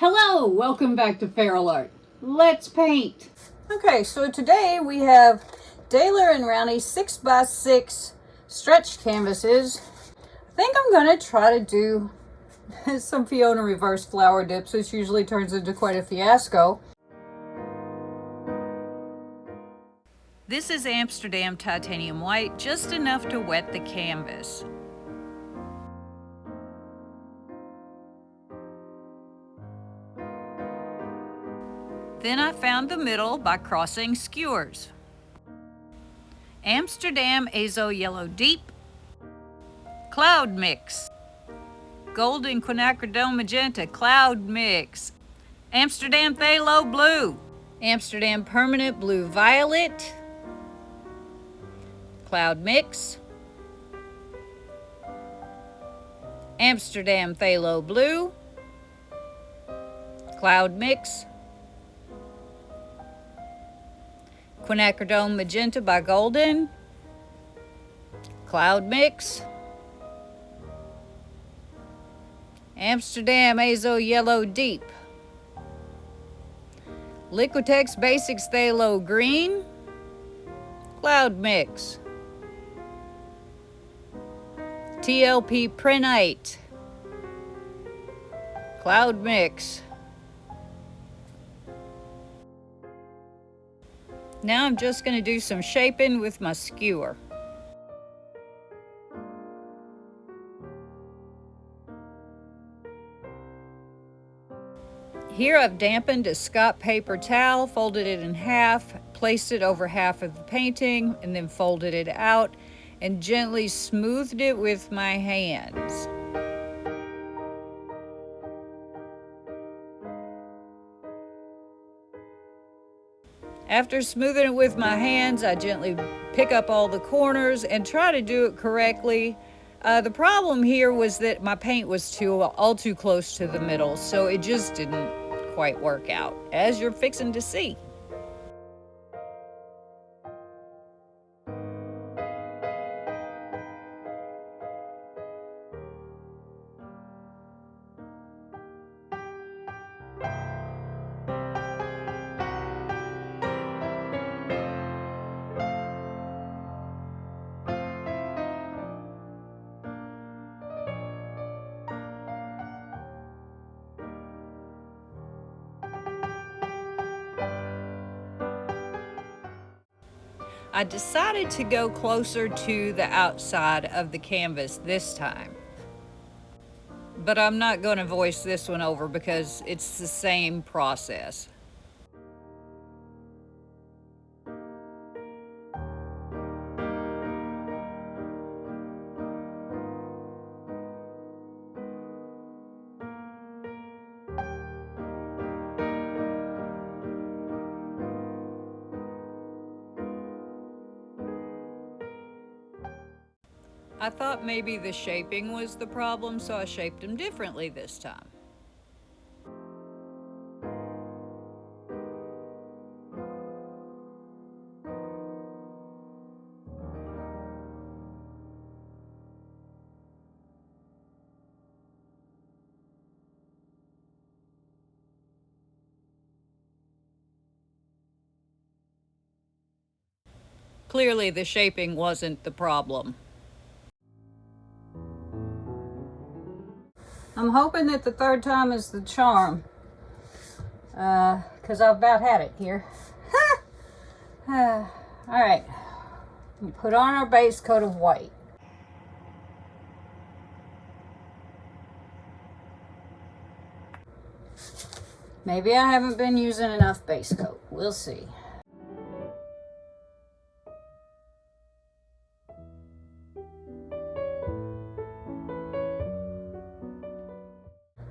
Hello, welcome back to Feral Art. Let's paint. Okay, so today we have Daler and Rowney 6x6 stretch canvases. I think I'm going to try to do some Fiona reverse flower dips, which usually turns into quite a fiasco. This is Amsterdam titanium white, just enough to wet the canvas. Then I found the middle by crossing skewers. Amsterdam Azo Yellow Deep, Cloud Mix, Golden Quinacridone Magenta Cloud Mix, Amsterdam Phthalo Blue, Amsterdam Permanent Blue Violet, Cloud Mix, Amsterdam Phthalo Blue, Cloud Mix, Quinacridone Magenta by Golden, Cloud Mix, Amsterdam Azo Yellow Deep, Liquitex Basics Phthalo Green, Cloud Mix, TLP Prenite, Cloud Mix. Now I'm just going to do some shaping with my skewer. Here I've dampened a Scott paper towel, folded it in half, placed it over half of the painting, and then folded it out and gently smoothed it with my hands. After smoothing it with my hands, I gently pick up all the corners and try to do it correctly. The problem here was that my paint was all too close to the middle, so it just didn't quite work out, as you're fixing to see. I decided to go closer to the outside of the canvas this time. But I'm not going to voice this one over because it's the same process. I thought maybe the shaping was the problem, so I shaped them differently this time. Clearly, the shaping wasn't the problem. I'm hoping that the third time is the charm, because I've about had it here. All right, we put on our base coat of white. Maybe I haven't been using enough base coat. We'll see.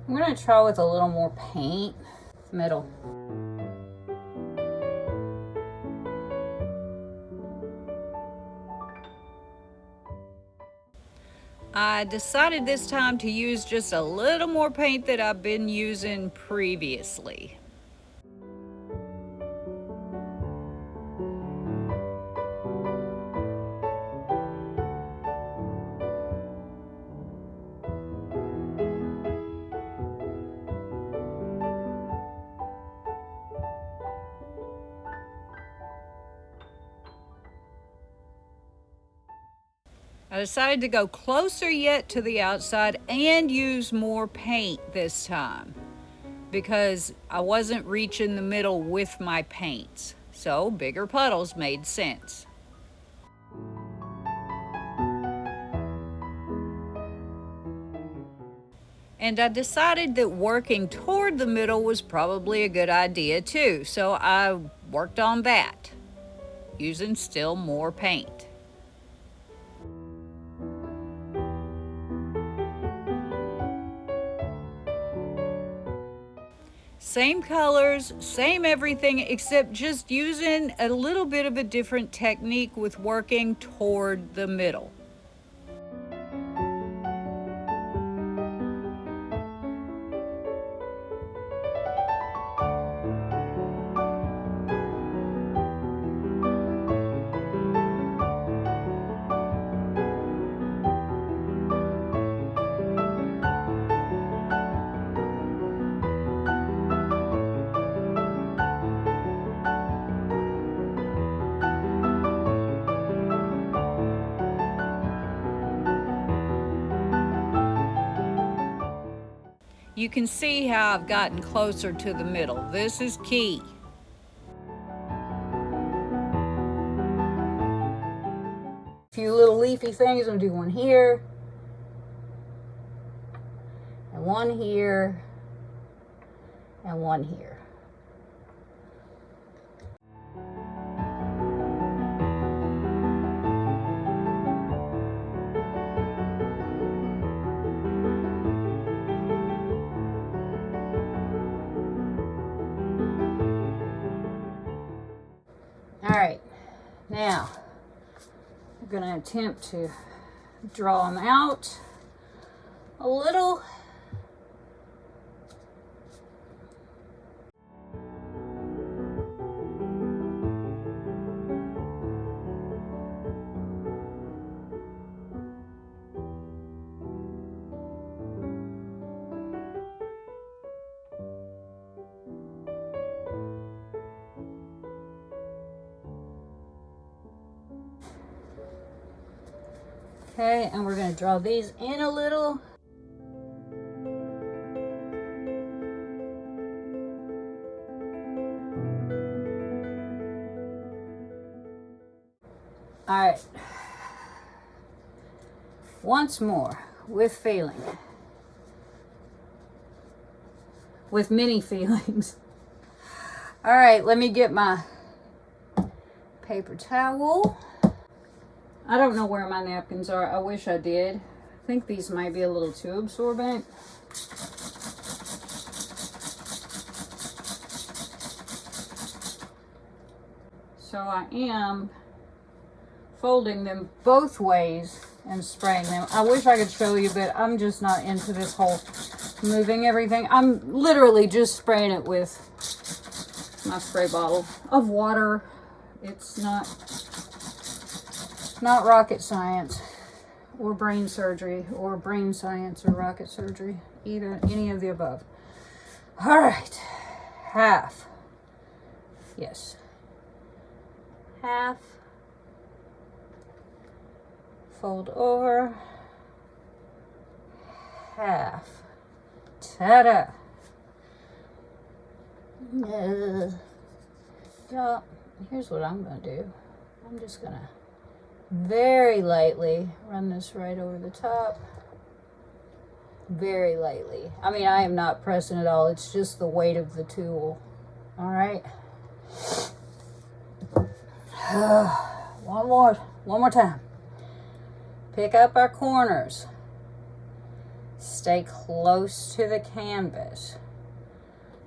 I'm going to try with a little more paint. Middle. I decided this time to use just a little more paint that I've been using previously. I decided to go closer yet to the outside and use more paint this time because I wasn't reaching the middle with my paints. So bigger puddles made sense. And I decided that working toward the middle was probably a good idea too. So I worked on that, using still more paint. Same colors, same everything, except just using a little bit of a different technique with working toward the middle. You can see how I've gotten closer to the middle. This is key. A few little leafy things. I'm gonna do one here, and one here, and one here. All right, now I'm gonna attempt to draw them out a little. Okay, and we're going to draw these in a little. All right. Once more with feeling. With many feelings. All right, let me get my paper towel. I don't know where my napkins are. I wish I did. I think these might be a little too absorbent. So I am folding them both ways and spraying them. I wish I could show you, but I'm just not into this whole moving everything. I'm literally just spraying it with my spray bottle of water. It's not rocket science or brain surgery or brain science or rocket surgery, any of the above. All right, half. Yes, half. Fold over. Half. Ta-da. So here's what I'm going to do. I'm just going to very lightly run this right over the top. Very lightly. I mean, I am not pressing at all. It's just the weight of the tool. All right. One more time. Pick up our corners. Stay close to the canvas.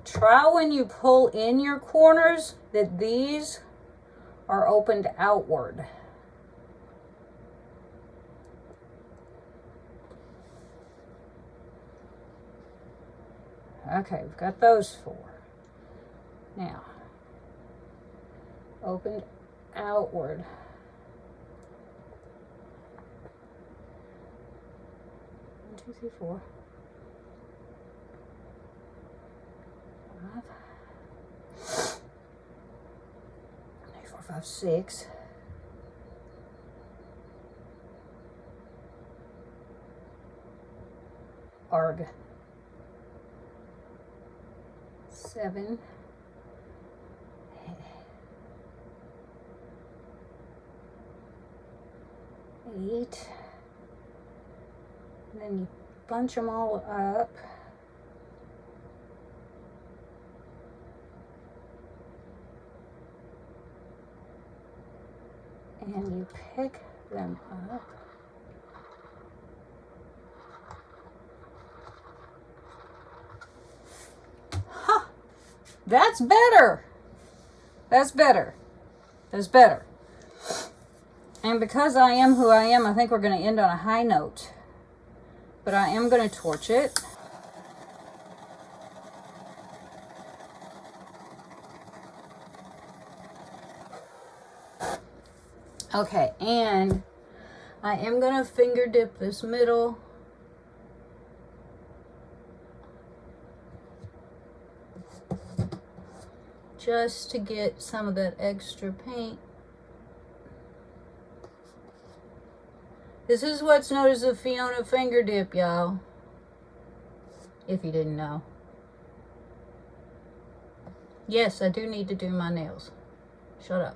Try when you pull in your corners that these are opened outward. Okay, we've got those four. Now, opened outward. 1, 2, 3, 4. 5. 3, 4, 5, 6. Arg. 7. 8. Then you bunch them all up. And you pick them up. Huh! That's better! That's better. That's better. And because I am who I am, I think we're going to end on a high note. But I am going to torch it. Okay, and I am going to finger dip this middle. Just to get some of that extra paint. This is what's known as a Fiona finger dip, y'all. If you didn't know. Yes, I do need to do my nails. Shut up.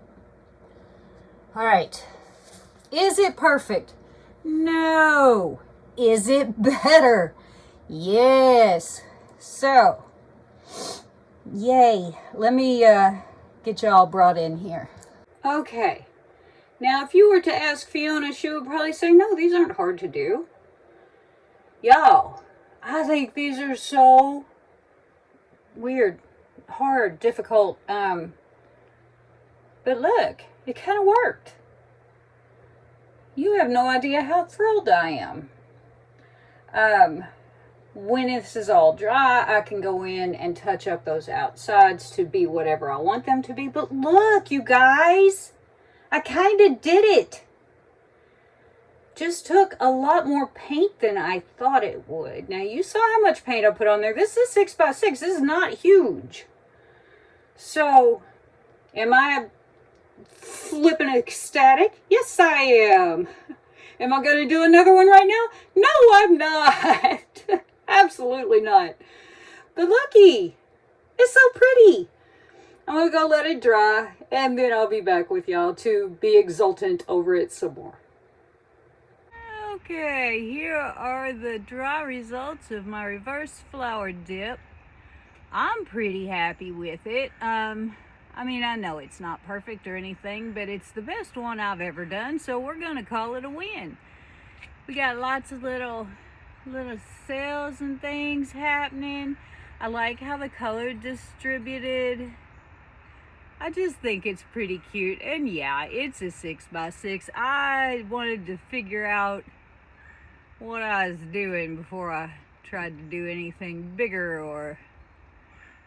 Alright. Is it perfect? No. Is it better? Yes. So, yay. Let me get y'all brought in here. Okay. Now, if you were to ask Fiona, she would probably say, no, these aren't hard to do. Y'all, I think these are so weird, hard, difficult. But look, it kind of worked. You have no idea how thrilled I am. When this is all dry, I can go in and touch up those outsides to be whatever I want them to be. But look, you guys, I kind of did it. Just took a lot more paint than I thought it would. Now, you saw how much paint I put on there. This is 6x6. This is not huge. So, am I flipping ecstatic? Yes, I am. Am I going to do another one right now? No, I'm not. Absolutely not. But looky, it's so pretty. I'm going to go let it dry, and then I'll be back with y'all to be exultant over it some more. Okay, here are the dry results of my reverse flower dip. I'm pretty happy with it. I mean, I know it's not perfect or anything, but it's the best one I've ever done, so we're going to call it a win. We got lots of little cells and things happening. I like how the color distributed. I just think it's pretty cute. And yeah, it's a 6x6. I wanted to figure out what I was doing before I tried to do anything bigger, or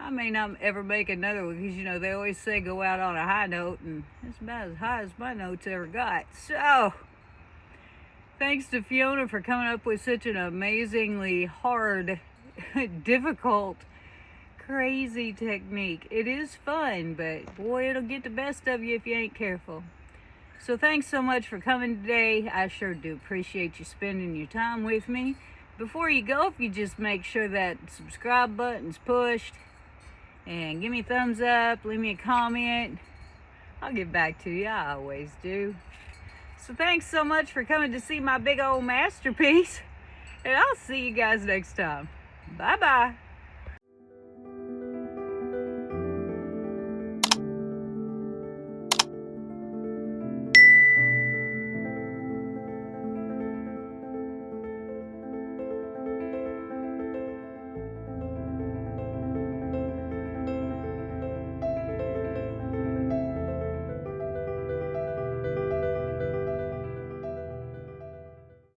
I may not ever make another one, because, you know, they always say go out on a high note, and it's about as high as my notes ever got. So, thanks to Fiona for coming up with such an amazingly hard, difficult, crazy technique. It is fun, but boy, it'll get the best of you if you ain't careful. So thanks so much for coming today. I sure do appreciate you spending your time with me. Before you go, if you just make sure that subscribe button's pushed, and give me a thumbs up, leave me a comment. I'll get back to you, I always do. So thanks so much for coming to see my big old masterpiece, and I'll see you guys next time. Bye-bye.